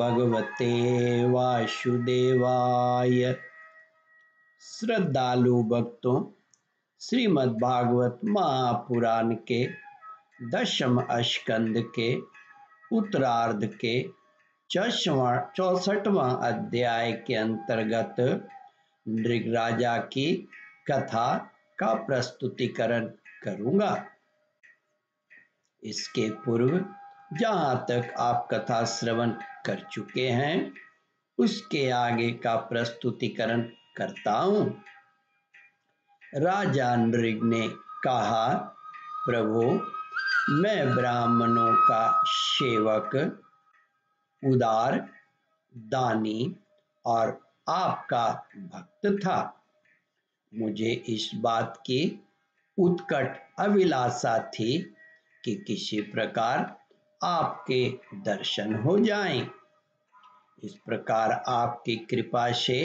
भगवते वासुदेवाय। श्रद्धालु भक्तों, श्रीमद् भागवत महापुराण के 10वें स्कंद के उत्तरार्ध के 64वां अध्याय के अंतर्गत नृगराजा की कथा का प्रस्तुतिकरण करूंगा। इसके पूर्व जहां तक आप कथा श्रवण कर चुके हैं उसके आगे का प्रस्तुतिकरण करता हूं। राजा नृग ने कहा, प्रभु, मैं ब्राह्मणों का सेवक, उदार, दानी और आपका भक्त था। मुझे इस बात की उत्कट अभिलाषा थी कि किसी प्रकार आपके दर्शन हो जाएं। इस प्रकार आपकी कृपा से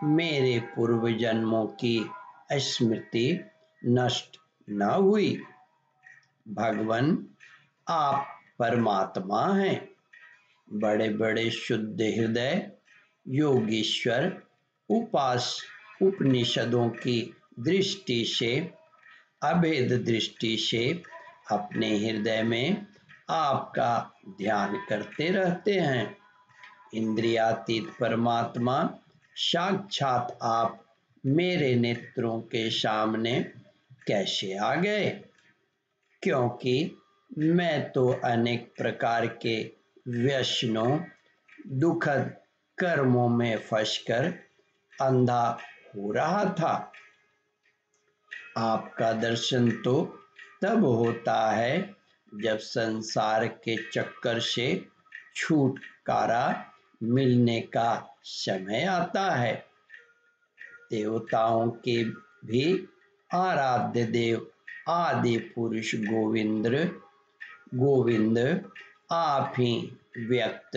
मेरे पूर्व जन्मों की स्मृति नष्ट न हुई। भगवान, आप परमात्मा हैं। बड़े बड़े शुद्ध हृदय योगीश्वर उपनिषदों की दृष्टि से, अभेद दृष्टि से अपने हृदय में आपका ध्यान करते रहते हैं। इंद्रियातीत परमात्मा साक्षात आप मेरे नेत्रों के सामने कैसे आ गए? क्योंकि मैं तो अनेक प्रकार के व्यसनों, दुखद कर्मों में फंसकर अंधा हो रहा था। आपका दर्शन तो तब होता है जब संसार के चक्कर से छुटकारा मिलने का समय आता है। देवताओं के भी आराध्य देव आदि पुरुष गोविंद आप ही व्यक्त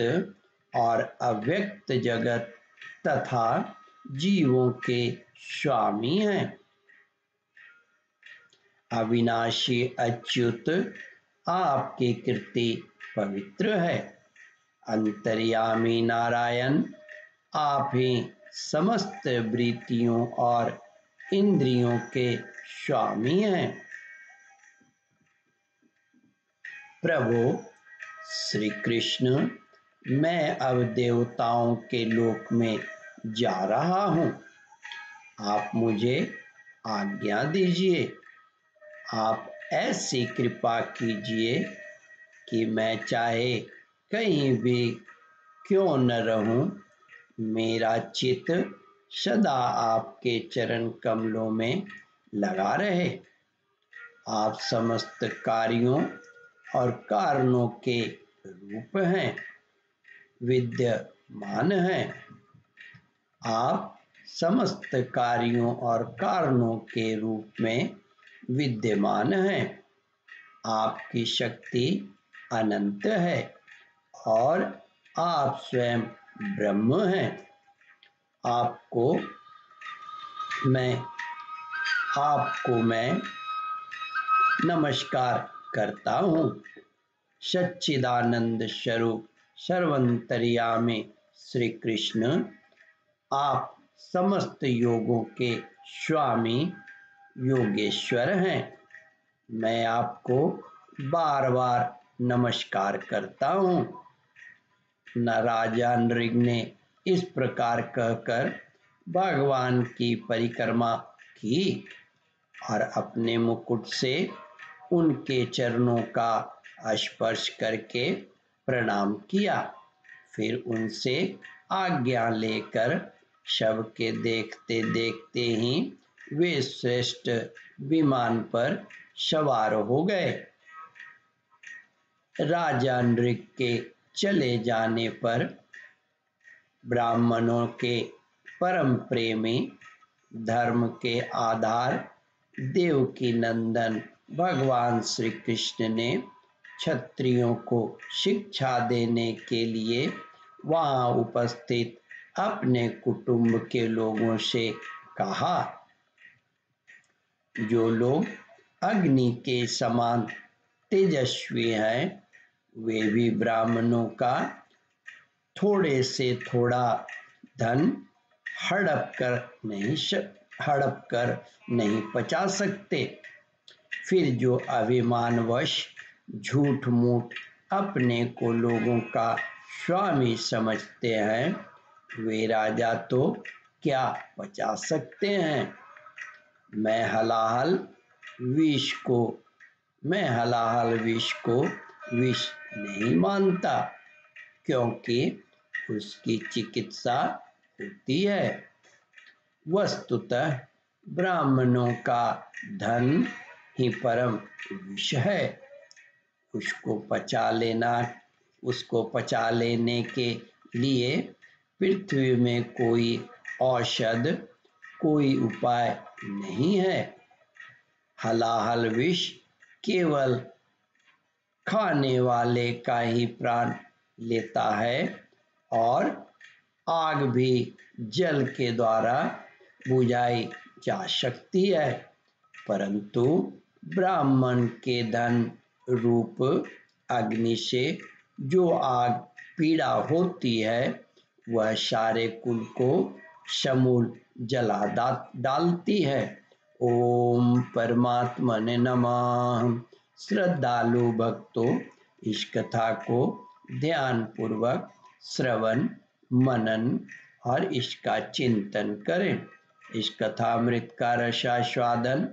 और अव्यक्त जगत तथा जीवों के स्वामी हैं। अविनाशी अच्युत आपकी कीर्ति पवित्र है। अंतर्यामी नारायण आप ही समस्त वृत्तियों और इंद्रियों के स्वामी हैं। प्रभु श्री कृष्ण, मैं अब देवताओं के लोक में जा रहा हूँ। आप मुझे आज्ञा दीजिए। आप ऐसी कृपा कीजिए कि मैं चाहे कहीं भी क्यों न रहूं, मेरा चित्त सदा आपके चरण कमलों में लगा रहे। आप समस्त कार्यों और कारणों के रूप हैं, विद्यमान हैं। आप समस्त कार्यों और कारणों के रूप में विद्यमान हैं। आपकी शक्ति अनंत है और आप स्वयं ब्रह्म हैं। आपको मैं नमस्कार करता हूँ। सच्चिदानंद स्वरूप सर्वंतर्यामी श्री कृष्ण, आप समस्त योगों के स्वामी योगेश्वर हैं। मैं आपको बार बार नमस्कार करता हूँ। न राजा नृग ने इस प्रकार कहकर भगवान की परिक्रमा की और अपने मुकुट से उनके चरणों का स्पर्श करके प्रणाम किया। फिर उनसे आज्ञा लेकर सबके देखते देखते ही वे श्रेष्ठ विमान पर सवार हो गए। राजा नृग के चले जाने पर ब्राह्मणों के परम प्रेमी, धर्म के आधार, देवकी नंदन भगवान श्री कृष्ण ने क्षत्रियों को शिक्षा देने के लिए वहां उपस्थित अपने कुटुंब के लोगों से कहा, जो लोग अग्नि के समान तेजस्वी हैं वे भी ब्राह्मणों का थोड़े से थोड़ा धन हड़प कर नहीं पचा सकते। फिर जो अभिमानवश झूठ मूठ अपने को लोगों का स्वामी समझते हैं, वे राजा तो क्या पचा सकते हैं। मैं हलाहल विष को विष नहीं मानता, क्योंकि उसकी चिकित्सा होती है। वस्तुतः ब्राह्मणों का धन ही परम विष है। उसको पचा लेने के लिए पृथ्वी में कोई औषध, कोई उपाय नहीं है। हलाहल विष केवल खाने वाले का ही प्राण लेता है, और आग भी जल के द्वारा बुझाई जा सकती है, परंतु ब्राह्मण के धन रूप अग्नि से जो आग पीड़ा होती है, वह सारे कुल को समूल जला डालती है। ओम परमात्मने नमः। श्रद्धालु भक्तों, इस कथा को ध्यान पूर्वक श्रवण, मनन और इसका चिंतन करें। इस कथामृत का रसास्वादन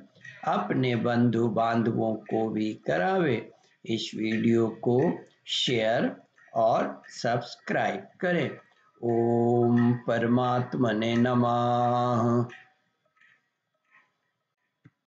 अपने बंधु बांधवों को भी करावे। इस वीडियो को शेयर और सब्सक्राइब करें। ओम परमात्मने नमः।